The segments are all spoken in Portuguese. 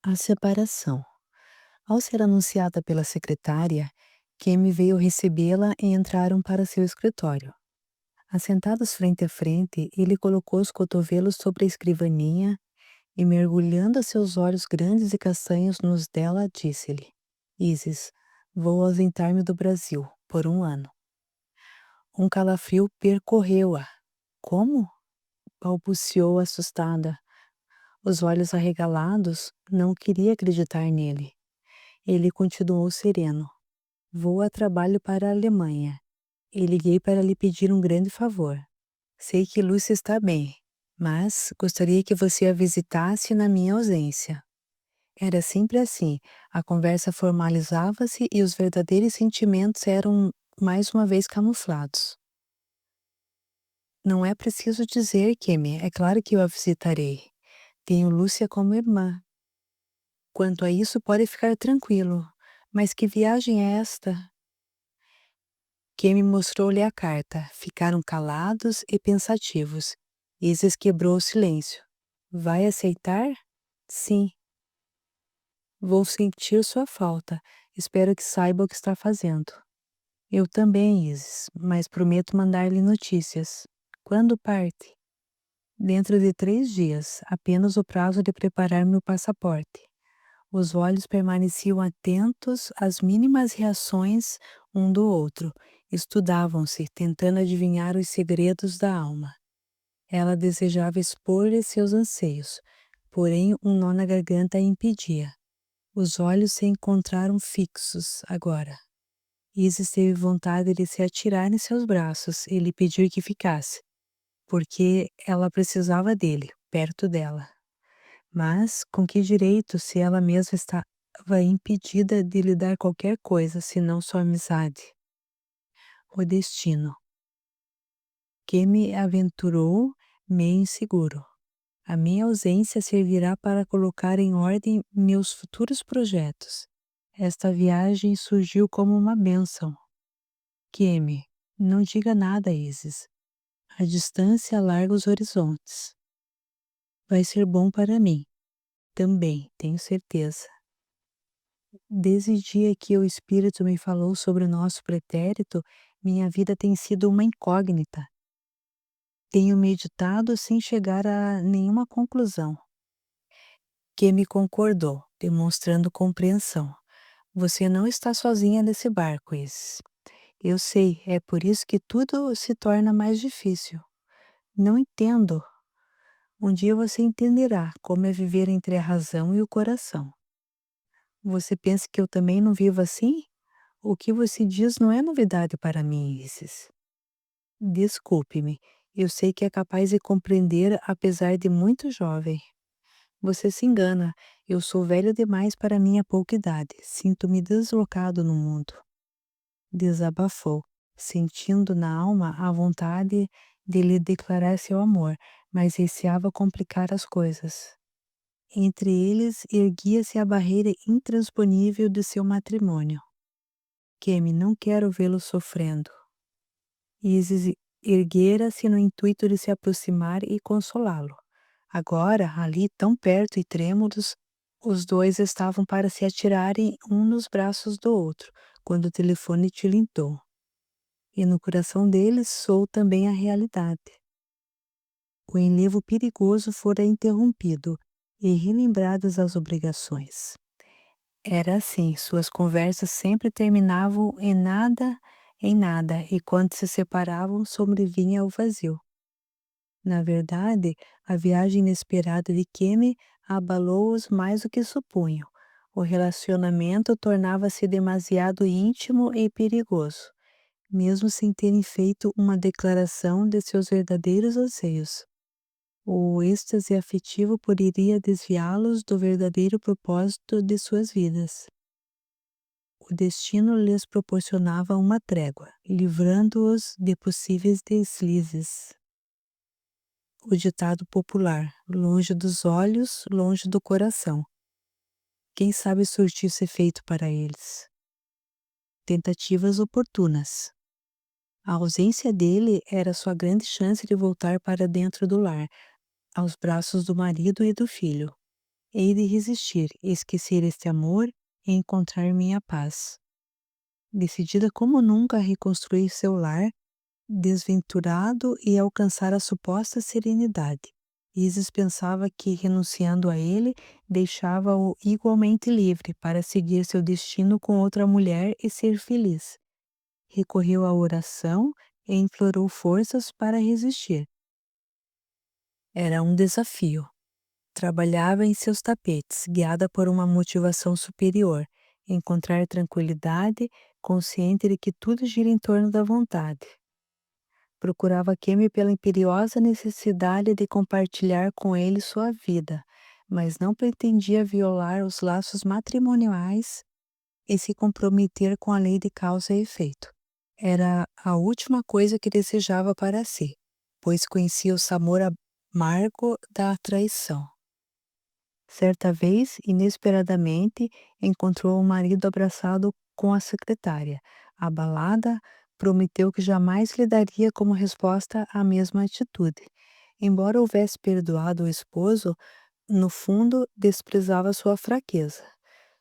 A separação. Ao ser anunciada pela secretária, Kemi veio recebê-la e entraram para seu escritório. Assentados frente a frente, ele colocou os cotovelos sobre a escrivaninha e, mergulhando seus olhos grandes e castanhos nos dela, disse-lhe: Isis, vou ausentar-me do Brasil por um ano. Um calafrio percorreu-a. Como? Balbuciou assustada. Os olhos arregalados, não queria acreditar nele. Ele continuou sereno. Vou a trabalho para a Alemanha e liguei para lhe pedir um grande favor. Sei que Lúcia está bem, mas gostaria que você a visitasse na minha ausência. Era sempre assim, a conversa formalizava-se e os verdadeiros sentimentos eram mais uma vez camuflados. Não é preciso dizer, Kemi, é claro que eu a visitarei. Tenho Lúcia como irmã. Quanto a isso, pode ficar tranquilo. Mas que viagem é esta? Kemi mostrou-lhe a carta. Ficaram calados e pensativos. Isis quebrou o silêncio. Vai aceitar? Sim. Vou sentir sua falta. Espero que saiba o que está fazendo. Eu também, Isis, mas prometo mandar-lhe notícias. Quando parte? Dentro de 3 dias, apenas o prazo de preparar meu passaporte. Os olhos permaneciam atentos às mínimas reações um do outro, estudavam-se, tentando adivinhar os segredos da alma. Ela desejava expor-lhe seus anseios, porém um nó na garganta a impedia. Os olhos se encontraram fixos, agora. Isis teve vontade de se atirar em seus braços e lhe pedir que ficasse, porque ela precisava dele, perto dela. Mas com que direito, se ela mesma estava impedida de lhe dar qualquer coisa, senão sua amizade? O destino. Que me aventurou, meio inseguro. A minha ausência servirá para colocar em ordem meus futuros projetos. Esta viagem surgiu como uma bênção. Kemi, não diga nada, Isis. A distância alarga os horizontes. Vai ser bom para mim. Também, tenho certeza. Desde o dia que o Espírito me falou sobre o nosso pretérito, minha vida tem sido uma incógnita. Tenho meditado sem chegar a nenhuma conclusão. Que me concordou, demonstrando compreensão. Você não está sozinha nesse barco, Isis. Eu sei, é por isso que tudo se torna mais difícil. Não entendo. Um dia você entenderá como é viver entre a razão e o coração. Você pensa que eu também não vivo assim? O que você diz não é novidade para mim, Isis. Desculpe-me, eu sei que é capaz de compreender apesar de muito jovem. Você se engana, eu sou velho demais para minha pouca idade, sinto-me deslocado no mundo. Desabafou, sentindo na alma a vontade de lhe declarar seu amor, mas receava complicar as coisas. Entre eles erguia-se a barreira intransponível de seu matrimônio. Kemi, não quero vê-lo sofrendo. Isis erguera-se no intuito de se aproximar e consolá-lo. Agora, ali tão perto e trêmulos, os dois estavam para se atirarem um nos braços do outro, quando o telefone tilintou. E no coração deles soou também a realidade. O enlevo perigoso fora interrompido e relembradas as obrigações. Era assim, suas conversas sempre terminavam em nada, e quando se separavam, sobrevinha o vazio. Na verdade, a viagem inesperada de Kemi abalou-os mais do que supunham. O relacionamento tornava-se demasiado íntimo e perigoso, mesmo sem terem feito uma declaração de seus verdadeiros anseios. O êxtase afetivo poderia desviá-los do verdadeiro propósito de suas vidas. O destino lhes proporcionava uma trégua, livrando-os de possíveis deslizes. O ditado popular: longe dos olhos, longe do coração. Quem sabe surtir esse efeito para eles? Tentativas oportunas. A ausência dele era sua grande chance de voltar para dentro do lar, aos braços do marido e do filho. Hei de resistir, esquecer este amor e encontrar minha paz. Decidida como nunca a reconstruir seu lar desventurado e alcançar a suposta serenidade. Isis pensava que, renunciando a ele, deixava-o igualmente livre para seguir seu destino com outra mulher e ser feliz. Recorreu à oração e implorou forças para resistir. Era um desafio. Trabalhava em seus tapetes, guiada por uma motivação superior, encontrar tranquilidade, consciente de que tudo gira em torno da vontade. Procurava Kemi pela imperiosa necessidade de compartilhar com ele sua vida, mas não pretendia violar os laços matrimoniais e se comprometer com a lei de causa e efeito. Era a última coisa que desejava para si, pois conhecia o sabor amargo da traição. Certa vez, inesperadamente, encontrou o marido abraçado com a secretária. Abalada, prometeu que jamais lhe daria como resposta a mesma atitude. Embora houvesse perdoado o esposo, no fundo desprezava sua fraqueza.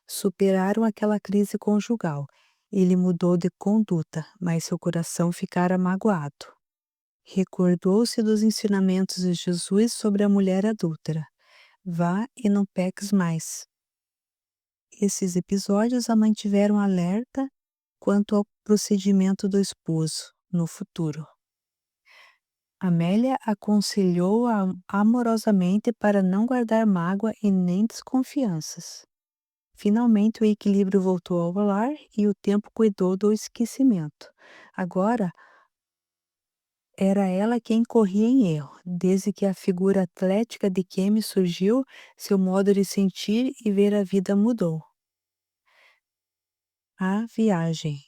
Superaram aquela crise conjugal. Ele mudou de conduta, mas seu coração ficara magoado. Recordou-se dos ensinamentos de Jesus sobre a mulher adúltera. Vá e não peques mais. Esses episódios a mantiveram alerta quanto ao procedimento do esposo no futuro. Amélia aconselhou-a amorosamente para não guardar mágoa e nem desconfianças. Finalmente o equilíbrio voltou ao lar e o tempo cuidou do esquecimento. Agora era ela quem corria em erro. Desde que a figura atlética de Kemi surgiu, seu modo de sentir e ver a vida mudou. A viagem.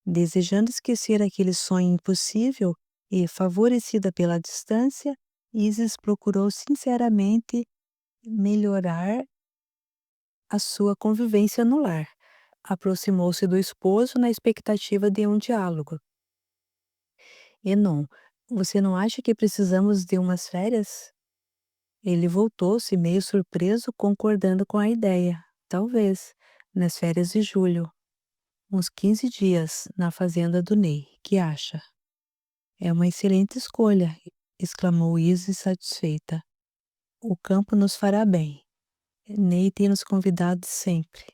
Desejando esquecer aquele sonho impossível e favorecida pela distância, Isis procurou sinceramente melhorar a sua convivência no lar. Aproximou-se do esposo na expectativa de um diálogo. Enon, você não acha que precisamos de umas férias? Ele voltou-se meio surpreso, concordando com a ideia. Talvez, nas férias de julho. Uns 15 dias na fazenda do Ney. Que acha? É uma excelente escolha, exclamou Isis satisfeita. O campo nos fará bem. Ney tem nos convidado sempre.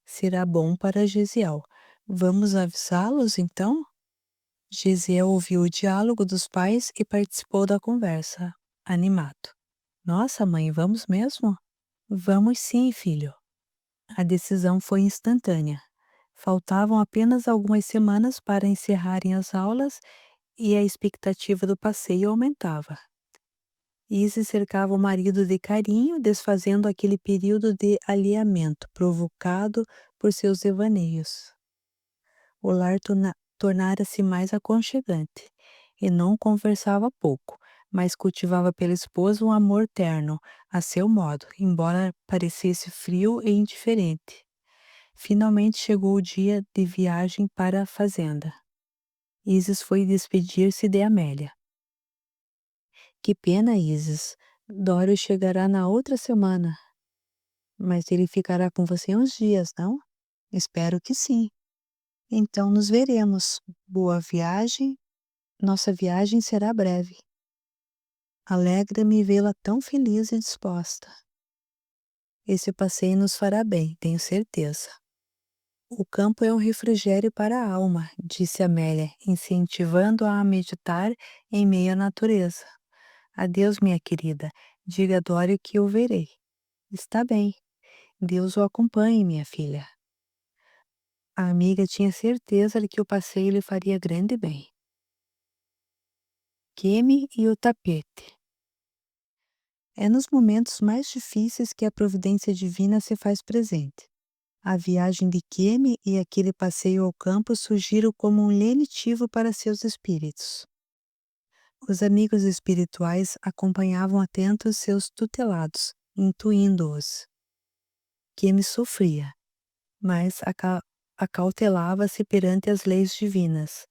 Será bom para Gesiel. Vamos avisá-los, então? Gesiel ouviu o diálogo dos pais e participou da conversa, animado. Nossa, mãe, vamos mesmo? Vamos sim, filho. A decisão foi instantânea. Faltavam apenas algumas semanas para encerrarem as aulas e a expectativa do passeio aumentava. Isis cercava o marido de carinho, desfazendo aquele período de alheamento provocado por seus devaneios. O lar tornara-se mais aconchegante. E não conversava pouco, mas cultivava pela esposa um amor terno, a seu modo, embora parecesse frio e indiferente. Finalmente chegou o dia de viagem para a fazenda. Isis foi despedir-se de Amélia. Que pena, Isis. Dório chegará na outra semana. Mas ele ficará com você uns dias, não? Espero que sim. Então nos veremos. Boa viagem. Nossa viagem será breve. Alegra-me vê-la tão feliz e disposta. Esse passeio nos fará bem, tenho certeza. O campo é um refrigério para a alma, disse Amélia, incentivando-a a meditar em meio à natureza. Adeus, minha querida. Diga a Dório que o verei. Está bem. Deus o acompanhe, minha filha. A amiga tinha certeza de que o passeio lhe faria grande bem. Kemi e o tapete. É nos momentos mais difíceis que a providência divina se faz presente. A viagem de Kemi e aquele passeio ao campo surgiram como um lenitivo para seus espíritos. Os amigos espirituais acompanhavam atentos seus tutelados, intuindo-os. Kemi sofria, mas acautelava-se perante as leis divinas.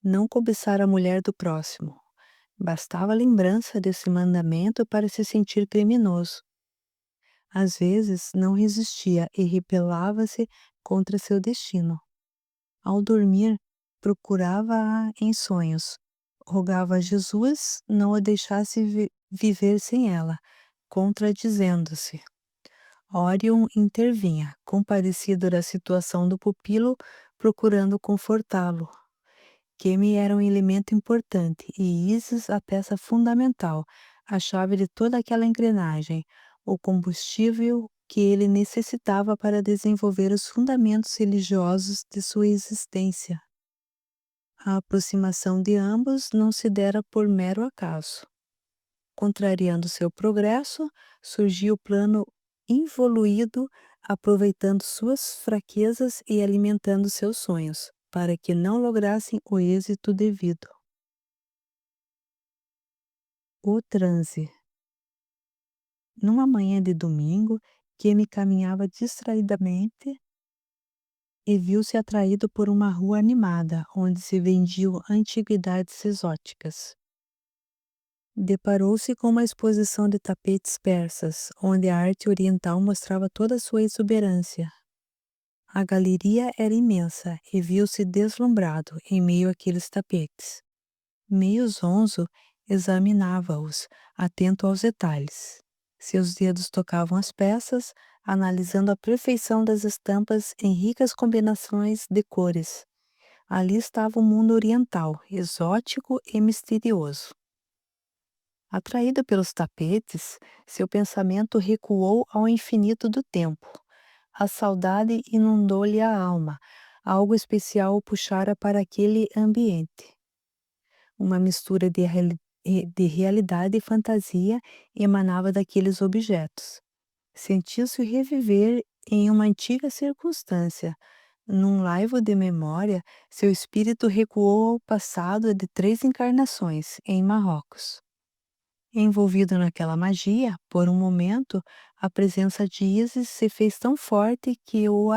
Não cobiçar a mulher do próximo. Bastava a lembrança desse mandamento para se sentir criminoso. Às vezes não resistia e rebelava-se contra seu destino. Ao dormir, procurava-a em sonhos. Rogava a Jesus não a deixasse viver sem ela, contradizendo-se. Orion intervinha, compadecido da situação do pupilo, procurando confortá-lo. Kemi era um elemento importante e Isis a peça fundamental, a chave de toda aquela engrenagem, o combustível que ele necessitava para desenvolver os fundamentos religiosos de sua existência. A aproximação de ambos não se dera por mero acaso. Contrariando seu progresso, surgiu o plano involuído, aproveitando suas fraquezas e alimentando seus sonhos, para que não lograssem o êxito devido. O transe. Numa manhã de domingo, Kemi caminhava distraidamente e viu-se atraído por uma rua animada, onde se vendiam antiguidades exóticas. Deparou-se com uma exposição de tapetes persas, onde a arte oriental mostrava toda a sua exuberância. A galeria era imensa e viu-se deslumbrado em meio àqueles tapetes. Meio zonzo, examinava-os, atento aos detalhes. Seus dedos tocavam as peças, analisando a perfeição das estampas em ricas combinações de cores. Ali estava o mundo oriental, exótico e misterioso. Atraído pelos tapetes, seu pensamento recuou ao infinito do tempo. A saudade inundou-lhe a alma, algo especial o puxara para aquele ambiente. Uma mistura de realidade e fantasia emanava daqueles objetos. Sentiu-se reviver em uma antiga circunstância. Num laivo de memória, seu espírito recuou ao passado de 3 encarnações, em Marrocos. Envolvido naquela magia, por um momento, a presença de Isis se fez tão forte que o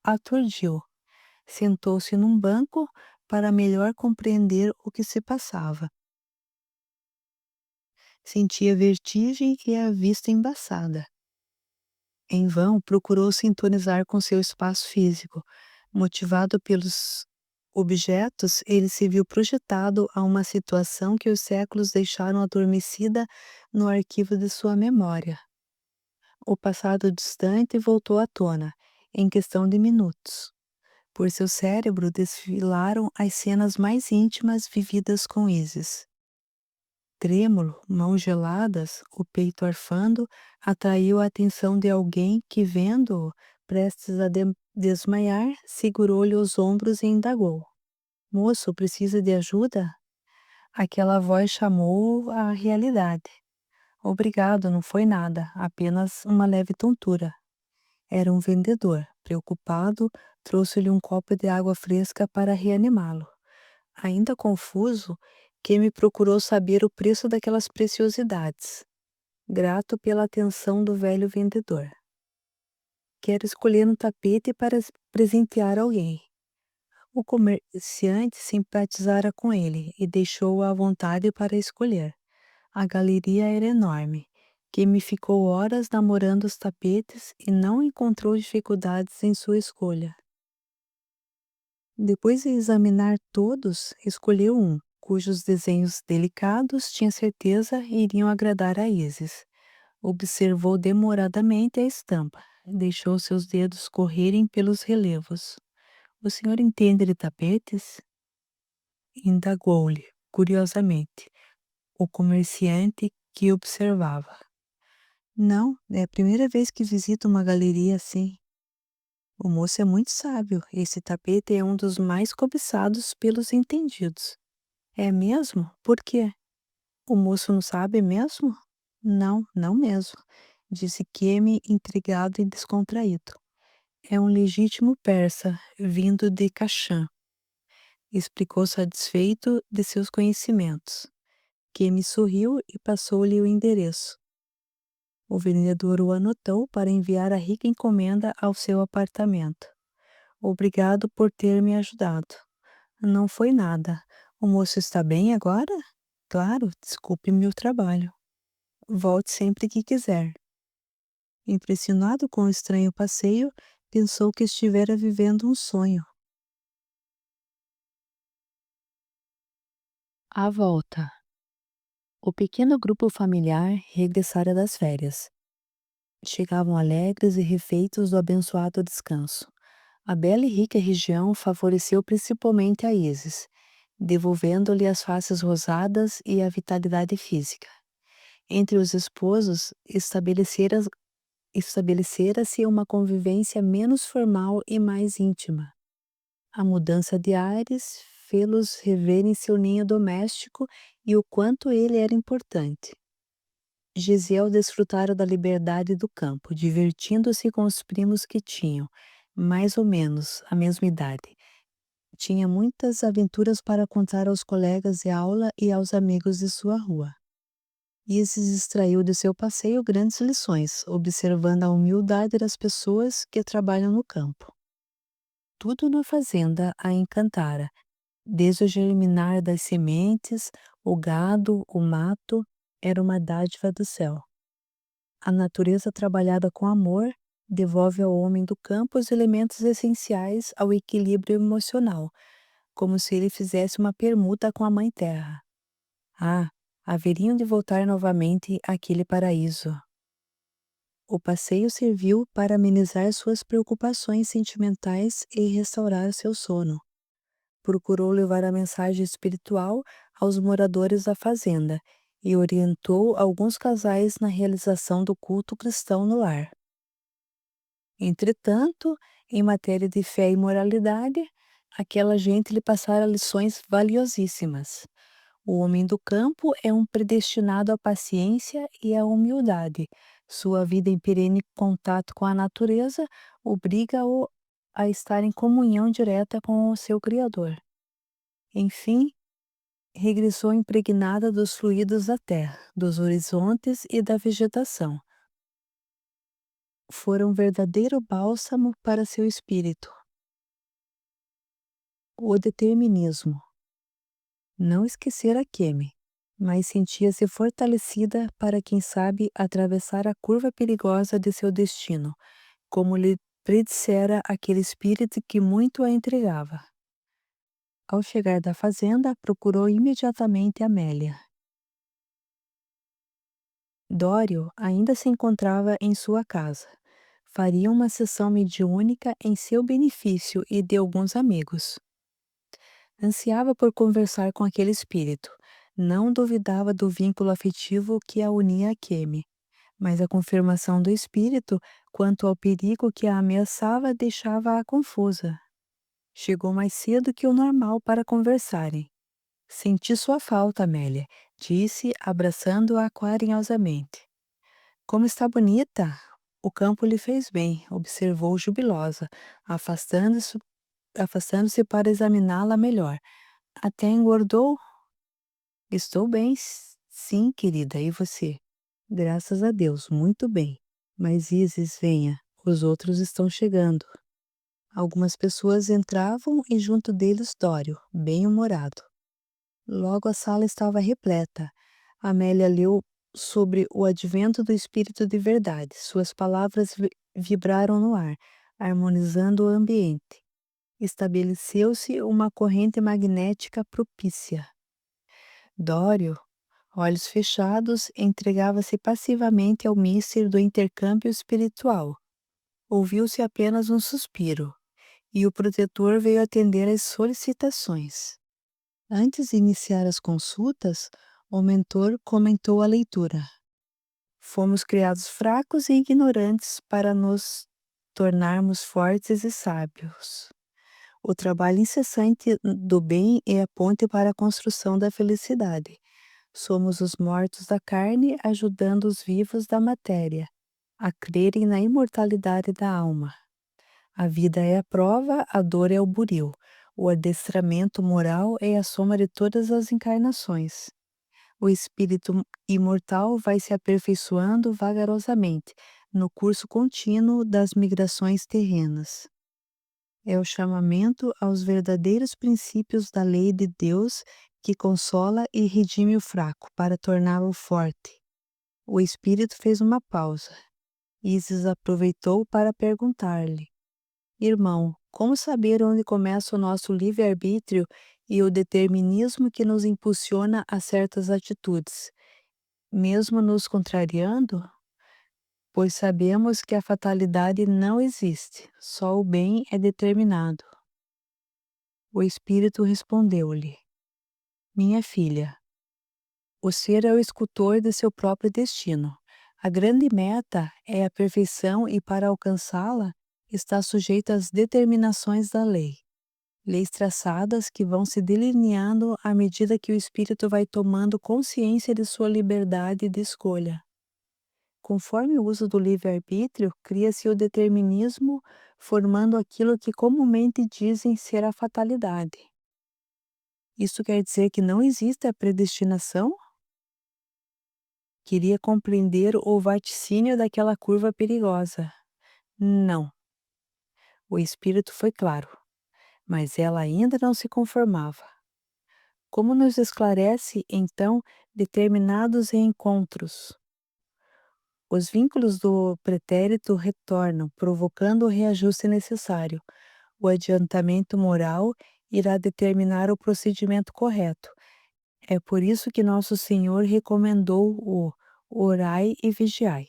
aturdiu. Sentou-se num banco para melhor compreender o que se passava. Sentia vertigem e a vista embaçada. Em vão, procurou sintonizar com seu espaço físico. Motivado pelos objetos, ele se viu projetado a uma situação que os séculos deixaram adormecida no arquivo de sua memória. O passado distante voltou à tona, em questão de minutos. Por seu cérebro desfilaram as cenas mais íntimas vividas com Isis. Trêmulo, mãos geladas, o peito arfando, atraiu a atenção de alguém que, vendo-o prestes a desmaiar, segurou-lhe os ombros e indagou: Moço, precisa de ajuda? Aquela voz chamou-o à realidade. Obrigado, não foi nada, apenas uma leve tontura. Era um vendedor. Preocupado, trouxe-lhe um copo de água fresca para reanimá-lo. Ainda confuso, Kemi procurou saber o preço daquelas preciosidades. Grato pela atenção do velho vendedor. Quero escolher um tapete para presentear alguém. O comerciante simpatizara com ele e deixou-o à vontade para escolher. A galeria era enorme. Kemi ficou horas namorando os tapetes e não encontrou dificuldades em sua escolha. Depois de examinar todos, escolheu um, cujos desenhos delicados, tinha certeza, iriam agradar a Isis. Observou demoradamente a estampa, deixou seus dedos correrem pelos relevos. O senhor entende de tapetes? Indagou-lhe, curiosamente, o comerciante que observava. Não, é a primeira vez que visito uma galeria assim. O moço é muito sábio. Esse tapete é um dos mais cobiçados pelos entendidos. É mesmo? Por quê? O moço não sabe mesmo? Não, não mesmo, disse Kemi, intrigado e descontraído. É um legítimo persa, vindo de Caxã. Explicou satisfeito de seus conhecimentos. Kemi sorriu e passou-lhe o endereço. O vendedor o anotou para enviar a rica encomenda ao seu apartamento. Obrigado por ter me ajudado. Não foi nada. O moço está bem agora? Claro, desculpe meu trabalho. Volte sempre que quiser. Impressionado com o estranho passeio, pensou que estivera vivendo um sonho. À volta. O pequeno grupo familiar regressara das férias. Chegavam alegres e refeitos do abençoado descanso. A bela e rica região favoreceu principalmente a Isis, devolvendo-lhe as faces rosadas e a vitalidade física. Entre os esposos, estabelecera-se uma convivência menos formal e mais íntima. A mudança de ares fê-los reverem seu ninho doméstico e o quanto ele era importante. Gisiel desfrutara da liberdade do campo, divertindo-se com os primos que tinham, mais ou menos, a mesma idade. Tinha muitas aventuras para contar aos colegas de aula e aos amigos de sua rua. Isis extraiu de seu passeio grandes lições, observando a humildade das pessoas que trabalham no campo. Tudo na fazenda a encantara, desde o germinar das sementes, o gado, o mato, era uma dádiva do céu. A natureza trabalhada com amor devolve ao homem do campo os elementos essenciais ao equilíbrio emocional, como se ele fizesse uma permuta com a Mãe Terra. Ah, haveriam de voltar novamente àquele paraíso. O passeio serviu para amenizar suas preocupações sentimentais e restaurar seu sono. Procurou levar a mensagem espiritual aos moradores da fazenda e orientou alguns casais na realização do culto cristão no lar. Entretanto, em matéria de fé e moralidade, aquela gente lhe passara lições valiosíssimas. O homem do campo é um predestinado à paciência e à humildade. Sua vida em perene contato com a natureza obriga-o a estar em comunhão direta com o seu Criador. Enfim, regressou impregnada dos fluidos da terra, dos horizontes e da vegetação. Foram um verdadeiro bálsamo para seu espírito. O determinismo. Não esquecera Kemi, mas sentia-se fortalecida para, quem sabe, atravessar a curva perigosa de seu destino, como lhe predissera aquele espírito que muito a intrigava. Ao chegar da fazenda, procurou imediatamente Amélia. Dório ainda se encontrava em sua casa. Faria uma sessão mediúnica em seu benefício e de alguns amigos. Ansiava por conversar com aquele espírito. Não duvidava do vínculo afetivo que a unia a Kemi, mas a confirmação do espírito quanto ao perigo que a ameaçava deixava-a confusa. Chegou mais cedo que o normal para conversarem. Senti sua falta, Amélia, disse, abraçando-a carinhosamente. Como está bonita! O campo lhe fez bem, observou jubilosa, afastando-se para examiná-la melhor. Até engordou? Estou bem, sim, querida, e você? Graças a Deus, muito bem. Mas Isis, venha, os outros estão chegando. Algumas pessoas entravam e junto deles Dório, bem-humorado. Logo a sala estava repleta. Amélia leu sobre o advento do Espírito de verdade. Suas palavras vibraram no ar, harmonizando o ambiente. Estabeleceu-se uma corrente magnética propícia. Dório, olhos fechados, entregava-se passivamente ao míster do intercâmbio espiritual. Ouviu-se apenas um suspiro, e o protetor veio atender às solicitações. Antes de iniciar as consultas, o mentor comentou a leitura. Fomos criados fracos e ignorantes para nos tornarmos fortes e sábios. O trabalho incessante do bem é a ponte para a construção da felicidade. Somos os mortos da carne ajudando os vivos da matéria a crerem na imortalidade da alma. A vida é a prova, a dor é o buril. O adestramento moral é a soma de todas as encarnações. O espírito imortal vai se aperfeiçoando vagarosamente no curso contínuo das migrações terrenas. É o chamamento aos verdadeiros princípios da lei de Deus que consola e redime o fraco para torná-lo forte. O espírito fez uma pausa. Isis aproveitou para perguntar-lhe: Irmão, como saber onde começa o nosso livre-arbítrio e o determinismo que nos impulsiona a certas atitudes, mesmo nos contrariando? Pois sabemos que a fatalidade não existe, só o bem é determinado. O espírito respondeu-lhe: Minha filha, o ser é o escultor de seu próprio destino. A grande meta é a perfeição e para alcançá-la está sujeita às determinações da lei. Leis traçadas que vão se delineando à medida que o espírito vai tomando consciência de sua liberdade de escolha. Conforme o uso do livre-arbítrio, cria-se o determinismo, formando aquilo que comumente dizem ser a fatalidade. Isso quer dizer que não existe a predestinação? Queria compreender o vaticínio daquela curva perigosa. Não. O espírito foi claro, mas ela ainda não se conformava. Como nos esclarece, então, determinados reencontros? Os vínculos do pretérito retornam, provocando o reajuste necessário. O adiantamento moral irá determinar o procedimento correto. É por isso que Nosso Senhor recomendou o orai e vigiai.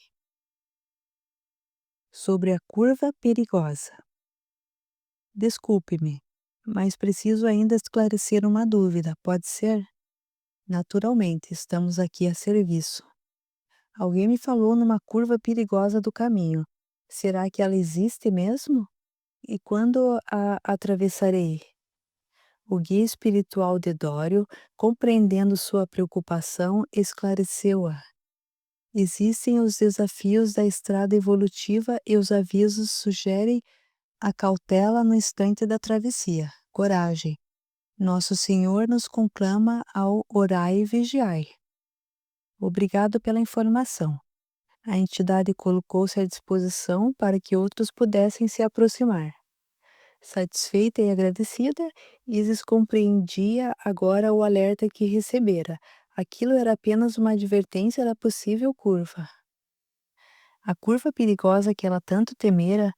Sobre a curva perigosa. Desculpe-me, mas preciso ainda esclarecer uma dúvida, pode ser? Naturalmente, estamos aqui a serviço. Alguém me falou numa curva perigosa do caminho. Será que ela existe mesmo? E quando a atravessarei? O guia espiritual de Dório, compreendendo sua preocupação, esclareceu-a. Existem os desafios da estrada evolutiva e os avisos sugerem a cautela no instante da travessia. Coragem. Nosso Senhor nos conclama ao orai e vigiai. Obrigado pela informação. A entidade colocou-se à disposição para que outros pudessem se aproximar. Satisfeita e agradecida, Isis compreendia agora o alerta que recebera. Aquilo era apenas uma advertência da possível curva. A curva perigosa que ela tanto temera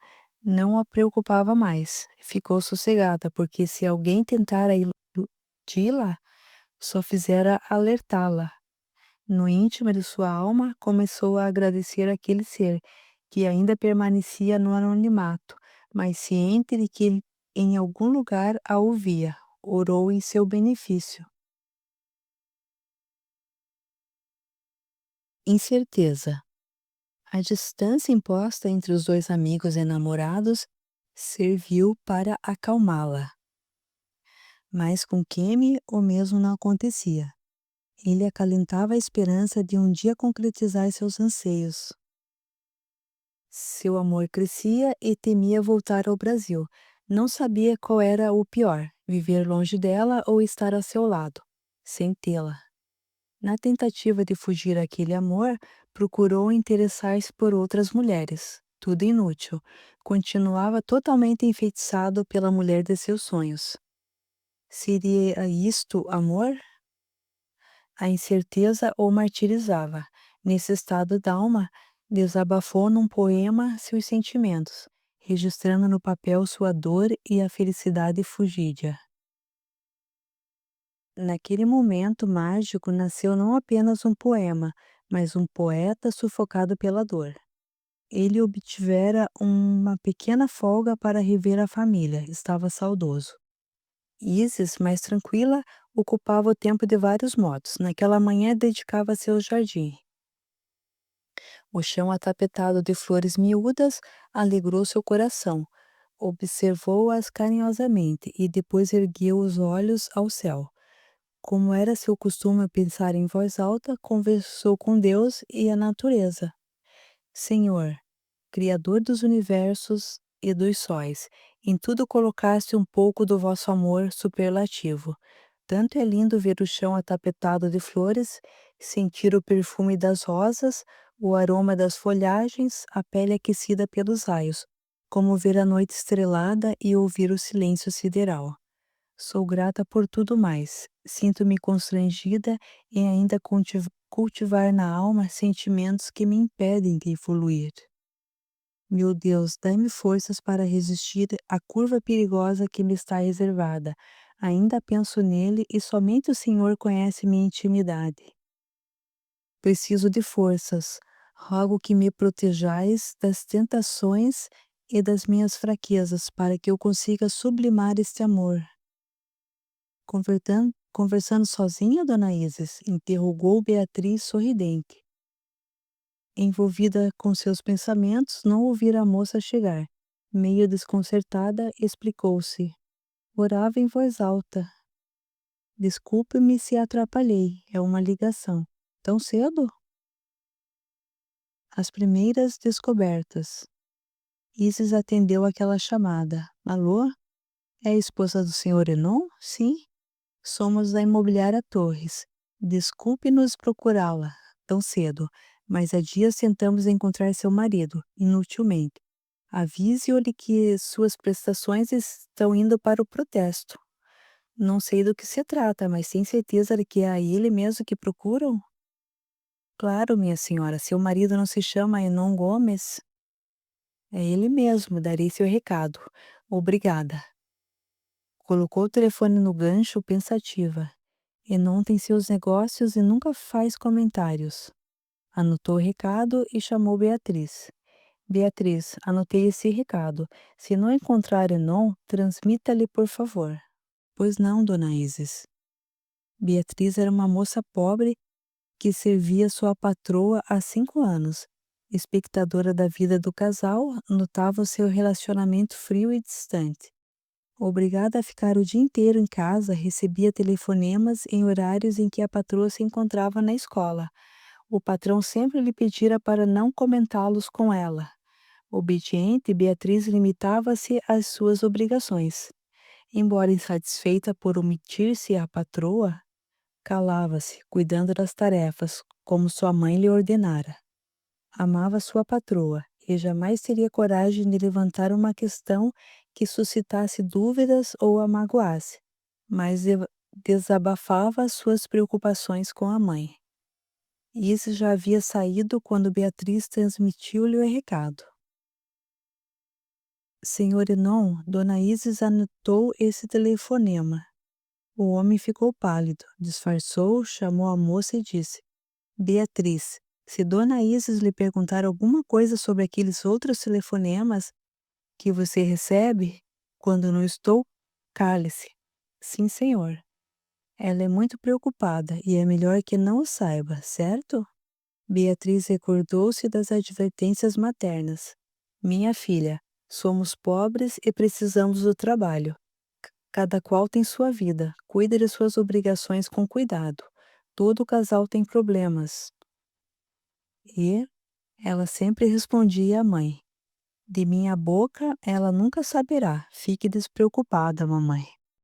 não a preocupava mais. Ficou sossegada, porque se alguém tentara iludi-la, só fizera alertá-la. No íntimo de sua alma, começou a agradecer aquele ser, que ainda permanecia no anonimato, mas ciente de que em algum lugar a ouvia. Orou em seu benefício. Incerteza. A distância imposta entre os dois amigos enamorados serviu para acalmá-la. Mas com Kemi o mesmo não acontecia. Ele acalentava a esperança de um dia concretizar seus anseios. Seu amor crescia e temia voltar ao Brasil. Não sabia qual era o pior, viver longe dela ou estar a seu lado, sem tê-la. Na tentativa de fugir àquele amor, procurou interessar-se por outras mulheres. Tudo inútil. Continuava totalmente enfeitiçado pela mulher de seus sonhos. Seria isto amor? A incerteza o martirizava. Nesse estado d'alma, desabafou num poema seus sentimentos, registrando no papel sua dor e a felicidade fugídia. Naquele momento mágico nasceu não apenas um poema, mas um poeta sufocado pela dor. Ele obtivera uma pequena folga para rever a família, estava saudoso. Isis, mais tranquila, ocupava o tempo de vários modos. Naquela manhã dedicava-se ao jardim. O chão atapetado de flores miúdas alegrou seu coração. Observou-as carinhosamente e depois ergueu os olhos ao céu. Como era seu costume pensar em voz alta, conversou com Deus e a natureza. Senhor, Criador dos universos e dos sóis, em tudo colocaste um pouco do vosso amor superlativo. Tanto é lindo ver o chão atapetado de flores, sentir o perfume das rosas, o aroma das folhagens, a pele aquecida pelos raios, como ver a noite estrelada e ouvir o silêncio sideral. Sou grata por tudo mais. Sinto-me constrangida em ainda cultivar na alma sentimentos que me impedem de evoluir. Meu Deus, dai-me forças para resistir à curva perigosa que me está reservada. Ainda penso nele e somente o Senhor conhece minha intimidade. Preciso de forças. Rogo que me protejais das tentações e das minhas fraquezas, para que eu consiga sublimar este amor. Conversando sozinha, dona Isis? Interrogou Beatriz sorridente. Envolvida com seus pensamentos, não ouvira a moça chegar. Meio desconcertada, explicou-se. Orava em voz alta. Desculpe-me se atrapalhei, é uma ligação. Tão cedo? As primeiras descobertas. Isis atendeu aquela chamada. Alô? É a esposa do senhor Enon? Sim. Somos da imobiliária Torres. Desculpe-nos procurá-la tão cedo, mas há dias tentamos encontrar seu marido, inutilmente. Avise-o-lhe que suas prestações estão indo para o protesto. Não sei do que se trata, mas tem certeza de que é a ele mesmo que procuram? Claro, minha senhora, seu marido não se chama Enon Gomes? É ele mesmo, darei seu recado. Obrigada. Colocou o telefone no gancho pensativa. Enon tem seus negócios e nunca faz comentários. Anotou o recado e chamou Beatriz. Beatriz, anotei esse recado. Se não encontrar Enon, transmita-lhe, por favor. Pois não, dona Isis. Beatriz era uma moça pobre que servia sua patroa há 5 anos. Espectadora da vida do casal, notava o seu relacionamento frio e distante. Obrigada a ficar o dia inteiro em casa, recebia telefonemas em horários em que a patroa se encontrava na escola. O patrão sempre lhe pedira para não comentá-los com ela. Obediente, Beatriz limitava-se às suas obrigações. Embora insatisfeita por omitir-se à patroa, calava-se, cuidando das tarefas, como sua mãe lhe ordenara. Amava sua patroa e jamais teria coragem de levantar uma questão que suscitasse dúvidas ou a magoasse, mas desabafava suas preocupações com a mãe. Isis já havia saído quando Beatriz transmitiu-lhe o recado. Senhor Enon, dona Isis anotou esse telefonema. O homem ficou pálido, disfarçou, chamou a moça e disse: Beatriz, se dona Isis lhe perguntar alguma coisa sobre aqueles outros telefonemas que você recebe, quando não estou, cale-se. Sim, senhor. Ela é muito preocupada e é melhor que não o saiba, certo? Beatriz recordou-se das advertências maternas. Minha filha, somos pobres e precisamos do trabalho. Cada qual tem sua vida, cuide de suas obrigações com cuidado. Todo casal tem problemas. E ela sempre respondia à mãe: De minha boca ela nunca saberá. Fique despreocupada, mamãe.